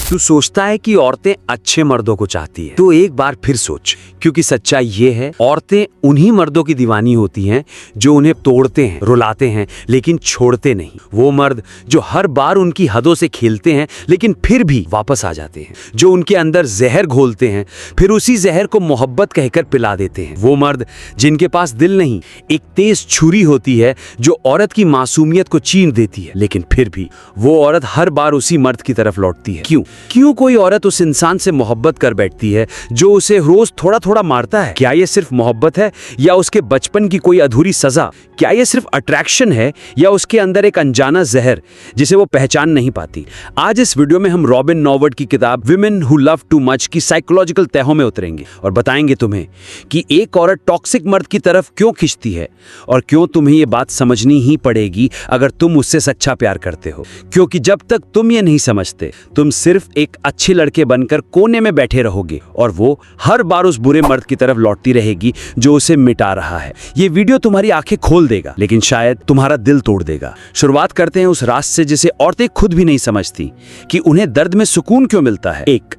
तू सोचता है कि औरतें अच्छे मर्दों को चाहती है, तो एक बार फिर सोच, क्योंकि सच्चाई ये है, औरतें उन्हीं मर्दों की दीवानी होती हैं जो उन्हें तोड़ते हैं, रुलाते हैं, लेकिन छोड़ते नहीं। वो मर्द जो हर बार उनकी हदों से खेलते हैं लेकिन फिर भी वापस आ जाते हैं, जो उनके अंदर जहर घोलते हैं, फिर उसी जहर को मोहब्बत कहकर पिला देते हैं। वो मर्द जिनके पास दिल नहीं, एक तेज छुरी होती है जो औरत की मासूमियत को चीर देती है, लेकिन फिर भी वो औरत हर बार उसी मर्द की तरफ लौटती है। क्यों कोई औरत उस इंसान से मोहब्बत कर बैठती है जो उसे रोज थोड़ा थोड़ा मारता है? क्या ये सिर्फ मोहब्बत है या उसके बचपन की कोई अधूरी सजा? क्या ये सिर्फ अट्रैक्शन है या उसके अंदर एक अनजाना जहर जिसे वो पहचान नहीं पाती? आज इस वीडियो में हम रॉबिन नॉवर्ट की किताब women who love too much की साइकोलॉजिकल तहों में उतरेंगे और बताएंगे तुम्हें कि एक औरत टॉक्सिक मर्द की तरफ क्यों खिंचती है और क्यों तुम्हें ये बात समझनी ही पड़ेगी अगर तुम उससे सच्चा प्यार करते हो। क्योंकि जब तक तुम ये नहीं समझते, तुम सिर्फ एक अच्छे लड़के बनकर कोने में बैठे रहोगे और वो हर बार उस बुरे मर्द की तरफ लौटती रहेगी जो उसे मिटा रहा है। ये वीडियो तुम्हारी आंखें खोल देगा, लेकिन शायद तुम्हारा दिल तोड़ देगा। शुरुआत करते हैं उस राज से जिसे औरतें खुद भी नहीं समझती कि उन्हें दर्द में सुकून क्यों मिलता है। एक,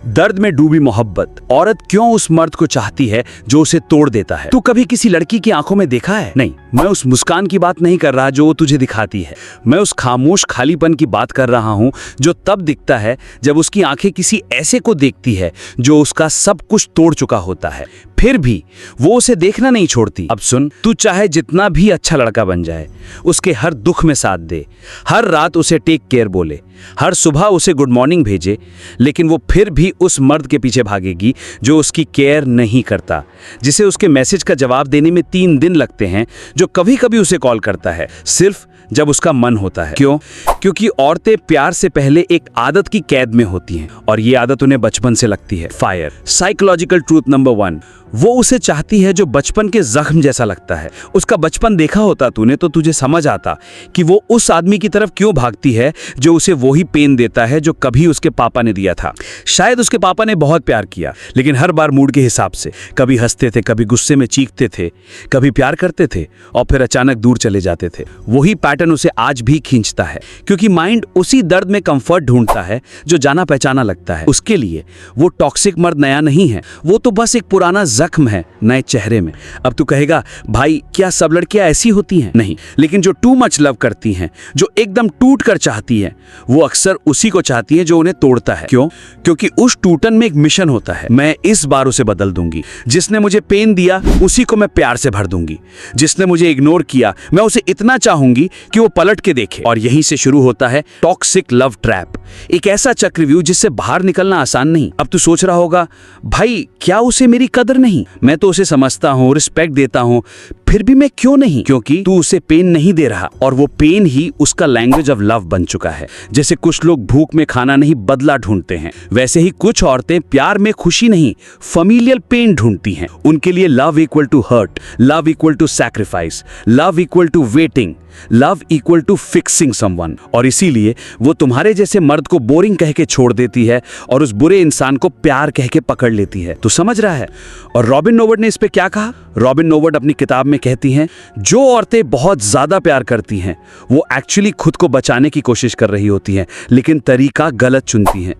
दर्द में डूबी मोहब्बत। औरत क्यों उस मर्द को चाहती है जो उसे तोड़ देता है? तू कभी किसी लड़की की आंखों में देखा है? नहीं, मैं उस मुस्कान की बात नहीं कर रहा जो वो तुझे दिखाती है। मैं उस खामोश खालीपन की बात कर रहा हूं जो तब दिखता है जब उसकी आंखें किसी ऐसे को देखती है जो उसका सब कुछ तोड़ चुका होता है, फिर भी वो उसे देखना नहीं छोड़ती। अब सुन, तू चाहे जितना भी अच्छा लड़का बन जाए, उसके हर दुख में साथ दे, हर रात उसे टेक केयर बोले, हर सुबह उसे गुड मॉर्निंग भेजे, लेकिन वो फिर भी उस मर्द के पीछे भागेगी जो उसकी केयर नहीं करता, जिसे उसके मैसेज का जवाब देने में 3 दिन लगते हैं, जो कभी कभी उसे कॉल करता है सिर्फ जब उसका मन होता है। क्यों? क्योंकि औरतें प्यार से पहले एक आदत की कैद में होती हैं और ये आदत उन्हें बचपन से लगती है। फायर। साइकोलॉजिकल ट्रूथ नंबर 1, वो उसे चाहती है जो बचपन के जख्म जैसा लगता है। उसका बचपन देखा होता तूने तो तुझे समझ आता कि वो उस आदमी की तरफ क्यों भागती है जो उसे वही पेन देता है जो कभी उसके पापा ने दिया था। शायद उसके पापा ने बहुत प्यार किया, लेकिन हर बार मूड के हिसाब से। कभी हंसते थे, कभी गुस्से में चीखते थे, कभी प्यार करते थे और फिर अचानक दूर चले जाते थे। वही पैटर्न उसे आज भी खींचता है, क्योंकि माइंड उसी दर्द में कंफर्ट ढूंढता है जो जाना पहचाना लगता है। उसके लिए वो टॉक्सिक मर्द नया नहीं है, वो तो बस एक पुराना जख्म है नए चेहरे में। अब तू कहेगा, भाई क्या सब लड़कियां ऐसी होती हैं? नहीं, लेकिन जो टू मच लव करती हैं, जो एकदम टूट कर चाहती हैं, वो अक्सर उसी को चाहती हैं जो उन्हें तोड़ता है। क्यों? क्योंकि उस टूटन में एक मिशन होता है, मैं इस बार उसे बदल दूंगी। जिसने मुझे पेन दिया उसी को मैं प्यार से भर दूंगी। जिसने मुझे इग्नोर किया मैं उसे इतना चाहूंगी कि वो पलट के देखे। और यहीं से शुरू होता है टॉक्सिक लव ट्रैप, एक ऐसा चक्रव्यूह जिससे बाहर निकलना आसान नहीं। अब तू सोच रहा होगा, भाई क्या उसे मेरी कदर नहीं? मैं तो उसे समझता हूँ, रिस्पेक्ट देता हूँ, फिर भी मैं क्यों नहीं? क्योंकि तू उसे पेन नहीं दे रहा और वो पेन ही उसका लैंग्वेज ऑफ लव बन चुका है। जैसे कुछ लोग भूख में खाना नहीं बदला ढूंढते हैं, वैसे ही कुछ औरतें प्यार में खुशी नहीं फैमिलियल पेन ढूंढती हैं। उनके लिए love equal to hurt, love equal to sacrifice, love equal to waiting, love equal to fixing someone. और इसीलिए वो तुम्हारे जैसे मर्द को बोरिंग कह के छोड़ देती है और उस बुरे इंसान को प्यार कह के पकड़ लेती है। तू समझ रहा है? और रॉबिन नॉवर्ट ने इस पे क्या कहा? रॉबिन नॉवर्ट अपनी किताब में कहती हैं, जो औरतें बहुत ज्यादा प्यार करती हैं वो एक्चुअली खुद को बचाने की कोशिश कर रही होती हैं, लेकिन तरीका गलत चुनती हैं।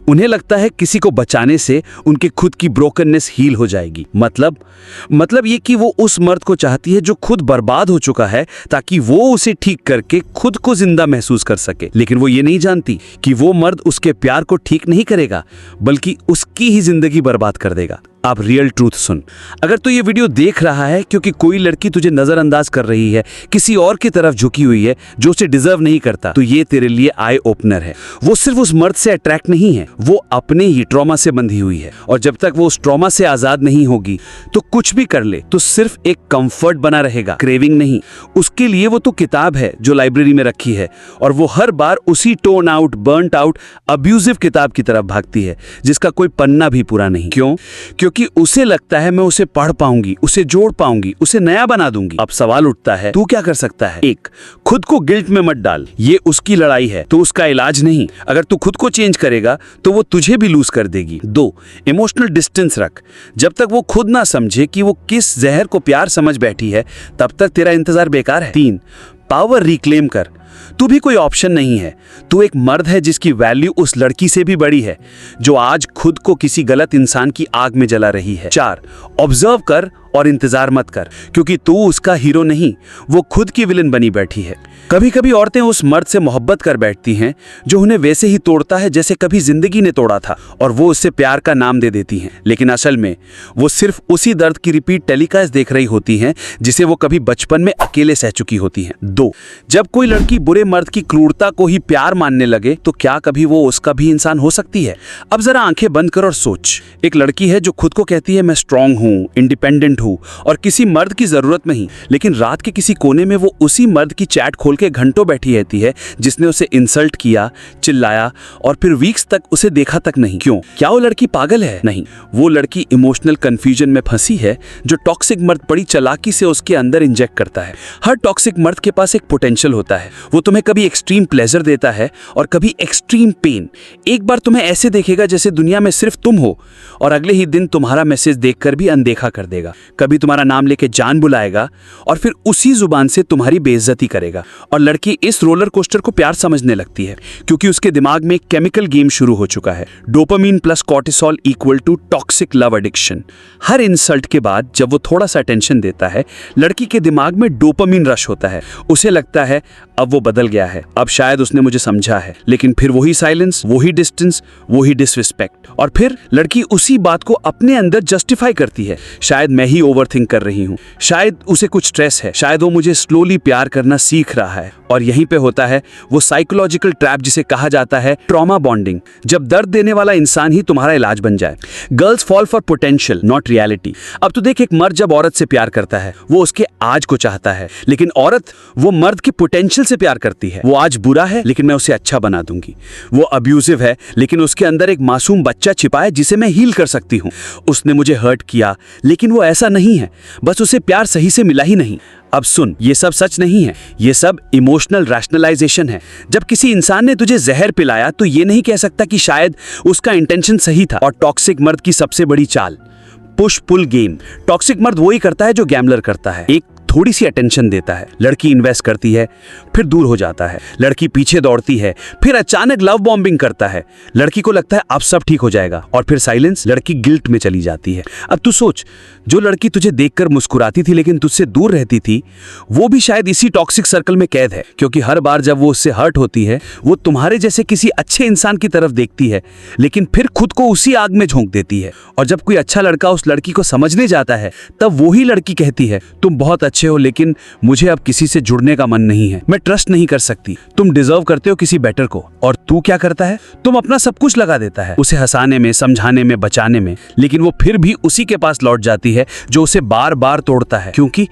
उन्हें लगता है किसी को बचाने से उनके खुद की ब्रोकननेस हील हो जाएगी। मतलब ये कि वो उस मर्द को चाहती है जो खुद बर्बाद हो चुका है, ताकि वो उसे ठीक करके खुद को जिंदा महसूस कर सके। लेकिन वो ये नहीं जानती कि वो मर्द उसके प्यार को ठीक नहीं करेगा, बल्कि उसकी ही जिंदगी बर्बाद कर देगा। अब रियल ट्रूथ सुन, अगर तू ये वीडियो देख रहा है क्योंकि कोई लड़की तुझे नजरअंदाज कर रही है, किसी और की तरफ झुकी हुई है जो उसे डिजर्व नहीं करता, तो ये तेरे लिए आई ओपनर है। वो सिर्फ उस मर्द से अट्रैक्ट नहीं है, वो अपने ही ट्रॉमा से बंधी हुई है। और जब तक वो उस ट्रॉमा से आजाद नहीं होगी तो कुछ भी कर ले तो सिर्फ एक कंफर्ट बना रहेगा, क्रेविंग नहीं। उसके लिए वो तो किताब है जो लाइब्रेरी में रखी है और वो हर बार उसी tone out, burnt out, abusive किताब की तरफ भागती है जिसका कोई पन्ना भी पूरा नहीं। क्यों? क्योंकि उसे लगता है मैं उसे पढ़ पाऊंगी, उसे जोड़ पाऊंगी, उसे नया बना दूंगी। अब सवाल उठता है, तू क्या कर सकता है? एक, खुद को गिल्ट में मत डाल, ये उसकी लड़ाई है तो उसका इलाज नहीं। अगर तू खुद को चेंज करेगा तो वो तुझे भी लूज कर देगी। 2, इमोशनल डिस्टेंस रख। जब तक वो खुद ना समझे कि वो किस जहर को प्यार समझ बैठी है, तब तक तेरा इंतजार बेकार है। 3, पावर रिक्लेम कर। तू भी कोई ऑप्शन नहीं है। तू एक मर्द है जिसकी वैल्यू उस लड़की से भी बड़ी है जो आज खुद को किसी गलत इंसान की आग में जला रही है। 4, ऑब्जर्व कर और इंतजार मत कर, क्योंकि तू उसका हीरो नहीं, वो खुद की विलन बनी बैठी है। कभी कभी औरतें उस मर्द से मोहब्बत कर बैठती हैं जो उन्हें वैसे ही तोड़ता है जैसे कभी जिंदगी ने तोड़ा था, और वो उससे प्यार का नाम दे देती हैं। लेकिन असल में वो सिर्फ उसी दर्द की रिपीट टेलीकास्ट देख रही होती हैं जिसे वो कभी बचपन में अकेले सह चुकी होती हैं। 2, जब कोई लड़की बुरे मर्द की क्रूरता को ही प्यार मानने लगे तो क्या कभी वो उसका भी इंसान हो सकती है? अब जरा आंखें बंद कर और सोच। एक लड़की है जो खुद को कहती है मैं स्ट्रांग हूँ, इंडिपेंडेंट हूँ और किसी मर्द की जरूरत नहीं, लेकिन रात के किसी कोने में वो उसी मर्द की चैट खोल के घंटों बैठी रहती है जिसने उसे इंसल्ट किया, चिल्लाया और फिर वीक्स तक उसे देखा तक नहीं। क्यों? क्या वो लड़की पागल है? नहीं, वो लड़की इमोशनल कंफ्यूजन में फंसी है जो टॉक्सिक मर्द बड़ी चालाकी से उसके अंदर इंजेक्ट करता है। हर टॉक्सिक मर्द के पास एक पोटेंशियल होता है। वो तुम्हें कभी एक्सट्रीम प्लेजर देता है और कभी एक्सट्रीम पेन। एक बार तुम्हें ऐसे देखेगा जैसे दुनिया में सिर्फ तुम हो, और अगले ही दिन तुम्हारा मैसेज देखकर भी अनदेखा कर देगा। कभी तुम्हारा नाम लेके जान बुलाएगा और फिर उसी जुबान से तुम्हारी बेइज्जती करेगा। और लड़की इस रोलर कोस्टर को प्यार समझने लगती है क्योंकि उसके दिमाग में एक केमिकल गेम शुरू हो चुका है। Dopamine plus cortisol equal to toxic love addiction. हर इंसल्ट के बाद जब वो थोड़ा सा अटेंशन देता है, लड़की के दिमाग में डोपामीन रश होता है। उसे लगता है अब वो बदल गया है, अब शायद उसने मुझे समझा है। लेकिन फिर वही साइलेंस, वही डिस्टेंस, वही डिसरिस्पेक्ट, और फिर लड़की उसी बात को अपने अंदर जस्टिफाई करती है। शायद मैं ही ओवरथिंक कर रही हूँ, शायद उसे कुछ स्ट्रेस है, शायद वो मुझे स्लोली प्यार करना सीख रहा है। और यहीं पे होता है वो साइकोलॉजिकल ट्रैप जिसे कहा जाता है ट्रॉमा बॉन्डिंग, जब दर्द देने वाला इंसान ही तुम्हारा इलाज बन जाए। Girls fall for potential not reality. अब तो देख, एक मर्द जब औरत से प्यार करता है वो उसके आज को चाहता है, लेकिन औरत वो मर्द के पोटेंशियल से प्यार करती है। वो आज बुरा है लेकिन मैं उसे अच्छा बना दूंगी। वो अब्यूजिव है लेकिन उसके अंदर एक मासूम बच्चा छिपा है जिसे मैं हील कर सकती हूँ। उसने मुझे हर्ट किया लेकिन वो ऐसा नहीं है, बस उसे प्यार सही से मिला ही नहीं। अब सुन, ये सब सच नहीं है, ये सब इमोशनल रैशनलाइजेशन है। जब किसी इंसान ने तुझे जहर पिलाया तो ये नहीं कह सकता कि शायद उसका इंटेंशन सही था। और टॉक्सिक मर्द की सबसे बड़ी चाल, पुश पुल गेम। टॉक्सिक मर्द वही करता है जो गैम्बलर करता है। एक थोड़ी सी अटेंशन देता है, लड़की इन्वेस्ट करती है, फिर दूर हो जाता है। लड़की पीछे दौड़ती है, फिर अचानक लव बॉम्बिंग करता है। लड़की को लगता है अब सब ठीक हो जाएगा, और फिर साइलेंस, लड़की गिल्ट में चली जाती है। अब तू सोच, जो लड़की तुझे देखकर मुस्कुराती थी लेकिन तुझसे दूर रहती थी, वो भी शायद इसी टॉक्सिक सर्कल में कैद है, क्योंकि हर बार जब वो उससे हर्ट होती है वो तुम्हारे जैसे किसी अच्छे इंसान की तरफ देखती है, लेकिन फिर खुद को उसी आग में झोंक देती है। और जब कोई अच्छा लड़का उस लड़की को समझने जाता है तब वही लड़की कहती है तुम बहुत अच्छे हो लेकिन मुझे अब किसी से जुड़ने का मन नहीं है, मैं ट्रस्ट नहीं कर सकती, तुम डिजर्व करते हो किसी बेटर को। और तू क्या करता है? तुम अपना सब कुछ लगा देता है उसे हंसाने में, समझाने में, बचाने में, लेकिन वो फिर भी उसी के पास लौट जाती है जो उसे बार बार तोड़ता है, क्योंकि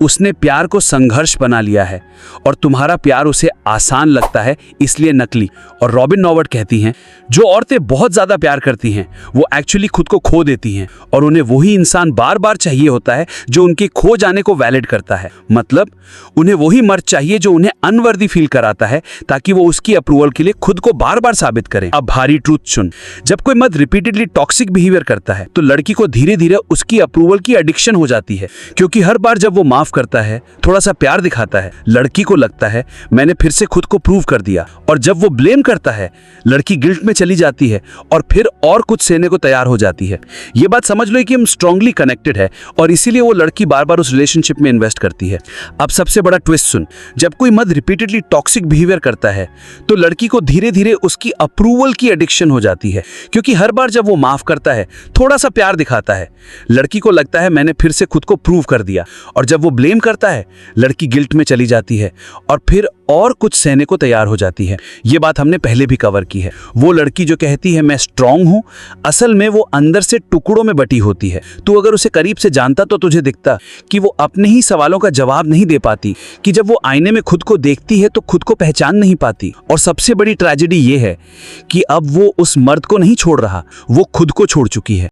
उसने प्यार को संघर्ष बना लिया है और तुम्हारा प्यार उसे आसान लगता है, इसलिए नकली। और रॉबिन नॉवर्ट कहती हैं, जो औरतें बहुत ज्यादा प्यार करती हैं वो एक्चुअली खुद को खो देती हैं, और उन्हें वही इंसान बार बार चाहिए होता है जो उनके खो जाने को वैलिड करता है। मतलब उन्हें वही मर्द चाहिए जो उन्हें अनवर्दी फील कराता है, ताकि वो उसकी अप्रूवल के लिए खुद को बार बार साबित करें। अब भारी ट्रूथ सुन, जब कोई मर्द रिपीटेडली टॉक्सिक बिहेवियर करता है तो लड़की को धीरे धीरे उसकी अप्रूवल की एडिक्शन हो जाती है, क्योंकि हर बार जब वो माफ करता है, थोड़ा सा प्यार दिखाता है, लड़की को लगता है मैंने फिर से खुद को प्रूव कर दिया। और जब वो ब्लेम करता है, लड़की गिल्ट में चली जाती है और फिर और कुछ सहने को तैयार हो जाती है। ये बात समझ लो कि हम स्ट्रांगली कनेक्टेड है और इसीलिए वो लड़की बार बार उस रिलेशनशिप में इन्वेस्ट करती है। अब सबसे बड़ा ट्विस्ट सुन, जब कोई मर्द रिपीटेडली टॉक्सिक बिहेवियर करता है तो लड़की को धीरे धीरे उसकी अप्रूवल की एडिक्शन हो जाती है, क्योंकि हर बार जब वो माफ करता है, थोड़ा सा प्यार दिखाता है, लड़की को लगता है मैंने फिर से खुद को प्रूव कर दिया। और जब वो ब्लेम करता है, लड़की गिल्ट में चली जाती है और फिर और कुछ सहने को तैयार हो जाती है। ये बात हमने पहले भी कवर की है। वो लड़की जो कहती है मैं स्ट्रांग हूं, असल में वो अंदर से टुकड़ों में बटी होती है। तू अगर उसे करीब से जानता तो तुझे दिखता कि वो अपने ही सवालों का जवाब नहीं दे पाती, कि जब वो आईने में खुद को देखती है तो खुद को पहचान नहीं पाती। और सबसे बड़ी ट्रेजेडी ये है कि अब वो उस मर्द को नहीं छोड़ रहा, वो खुद को छोड़ चुकी है।